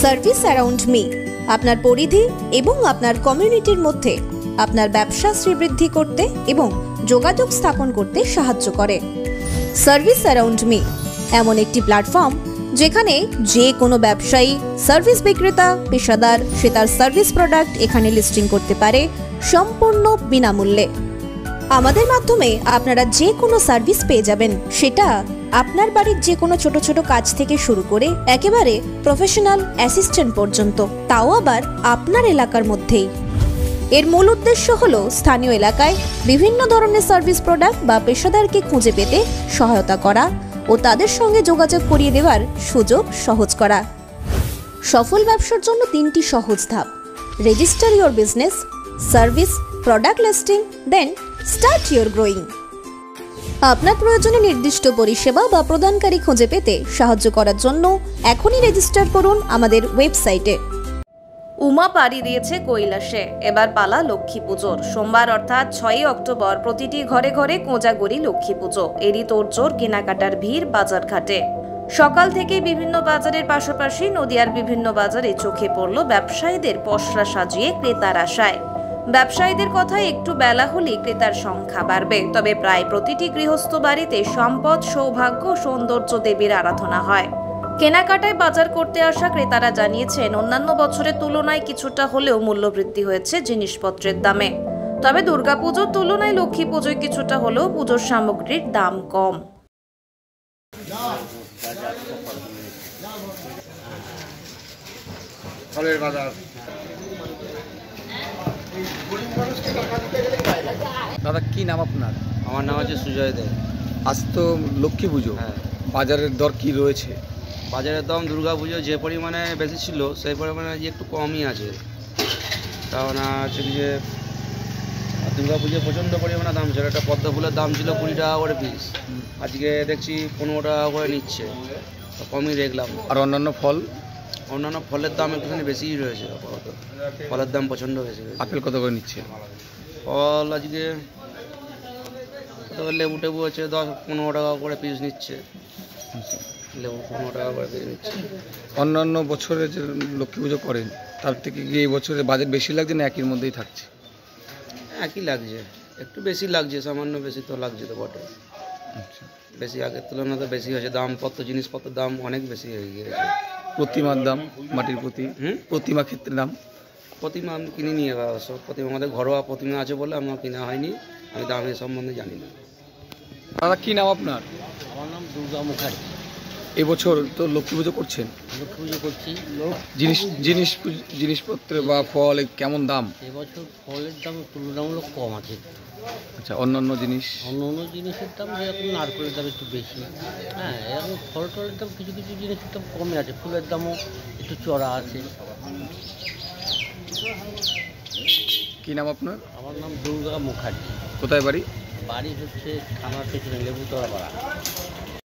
Service around me আপনার পরিধি এবং আপনার কমিউনিটির মধ্যে আপনার ব্যবসা শ্রীবৃদ্ধি করতে এবং যোগাযোগ স্থাপন করতে সাহায্য করে। সার্ভিস অ্যারাউন্ড মি এমন একটি প্ল্যাটফর্ম যেখানে যে কোনো ব্যবসায়ী, সার্ভিস বিক্রেতা, পেশাদার সে তার সার্ভিস প্রোডাক্ট এখানে লিস্টিং করতে পারে সম্পূর্ণ বিনামূল্যে। আমাদের মাধ্যমে আপনারা যে কোনো সার্ভিস পেয়ে যাবেন, সেটা আপনার বাড়ির যে কোনো ছোট ছোট কাজ থেকে শুরু করে একেবারে প্রফেশনাল অ্যাসিস্ট্যান্ট পর্যন্ত, তাও আবার আপনার এলাকার মধ্যেই। এর মূল উদ্দেশ্য হলো স্থানীয় এলাকায় বিভিন্ন ধরনের সার্ভিস প্রোডাক্ট বা পেশাদারকে খুঁজে পেতে সহায়তা করা ও তাদের সঙ্গে যোগাযোগ করিয়ে দেওয়ার সুযোগ সহজ করা। সফল ব্যবসার জন্য 3টি সহজ ধাপ: register your business, service, product listing, then start your growing. আপনার প্রয়োজনে নির্দিষ্ট পরিষেবা বা প্রদানকারী খুঁজে পেতে সাহায্য করার জন্য এখনই রেজিস্টার করুন আমাদের ওয়েবসাইটে। উমা পাড়ি দিয়েছে কৈলাসে, এবার পালা লক্ষ্মী পুজোর। সোমবার অর্থাৎ 6 অক্টোবর প্রতিটি ঘরে ঘরে কোজাগরি লক্ষ্মী পুজো। এরই তোড়জোড় কেনাকাটার ভিড় বাজারঘাটে। সকাল থেকে বিভিন্ন বাজারের পাশাপাশি নদিয়ার বিভিন্ন বাজারে চোখে পড়ল ব্যবসায়ীদের পসরা সাজিয়ে ক্রেতার আশায়। ব্যবসায়ীদের কথায় একটু বেলা হলেই ক্রেতার সংখ্যা বাড়বে। তবে প্রায় প্রতিটি গৃহস্থ বাড়িতে সম্পদ, সৌভাগ্য, সৌন্দর্য দেবীর আরাধনা হয়। কেনাকাটায় বাজার করতে আসা ক্রেতারা জানিয়েছেন, অন্যান্য বছরের তুলনায় কিছুটা হলেও মূল্যবৃদ্ধি হয়েছে জিনিসপত্রের দামে। তবে দুর্গাপুজোর তুলনায় লক্ষ্মী পুজোয় কিছুটা হলেও পুজোর সামগ্রীর দাম কম। দাদা, কি নাম আপনার? আমার নাম হচ্ছে সুজয় দে। আজ তো লক্ষ্মী পুজো, হ্যাঁ। বাজারের দর কি রয়েছে? বাজারের দাম দুর্গা পুজো যে পরিমাণে বেশি ছিল সেই পরিমাণে আজ একটু কমই আছে। কারণ হচ্ছে কি যে দুর্গা পুজো প্রচণ্ড পরিমাণে দাম ছিল। একটা পদ্ম ফুলের দাম ছিল 20 টাকা করে পিস, আজকে দেখছি 15 টাকা করে নিচ্ছে, তো কমই দেখলাম। আর অন্যান্য ফল? অন্যান্য ফলের দাম একটুখানি বেশিই রয়েছে আপাতত। ফলের দাম প্রচণ্ড বেশি রয়েছে। আপেল কত করে নিচ্ছে? ফল আজকে লেবু টেবু হচ্ছে 10-15 টাকা করে পিস নিচ্ছে। লেবু 15 টাকা করে পিস নিচ্ছে। অন্যান্য বছরে যে লক্ষ্মী পুজো করেন তার থেকে কি এই বছরে বাজেট বেশি লাগছে না একই মধ্যেই থাকছে? একই লাগছে, একটু বেশি লাগছে, সামান্য বেশি তো লাগছে তো বটে। বেশি আগের তুলনায় তো বেশি হয়েছে দামপত্র, জিনিসপত্রের দাম অনেক বেশি হয়ে গিয়েছে। প্রতিমার দাম, মাটির প্রতিমা ক্ষেত্রে দাম? প্রতিমা আমি কিনে নিয়ে অবশ্য, প্রতিমা আমাদের ঘরোয়া প্রতিমা আছে বলে আমার কিনা হয়নি, আমি দামের সম্বন্ধে জানি না। দাদা, কি নাম আপনার? আমার নাম দুর্গা মুখার্জি। এবছর তো লক্ষ্মী পুজো করছেন, লক্ষ্মী পুজো করছি। জিনিসপত্র বা ফল কেমন দাম? এবছর ফলের দাম তুলনামূলক কম আছে। আচ্ছা, অন্যান্য জিনিসের দাম যেরকম নারকেলের দাম একটু বেশি, হ্যাঁ, এরকম ফল টলের দাম কিছু কিছু জিনিসের দাম কমে আছে। ফুলের দামও একটু চড়া আছে। কি নাম আপনার? আমার নাম দুর্গা মুখার্জি। কোথায় বাড়ি? বাড়ি হচ্ছে থানার পেছনে লেবুতলা পাড়া।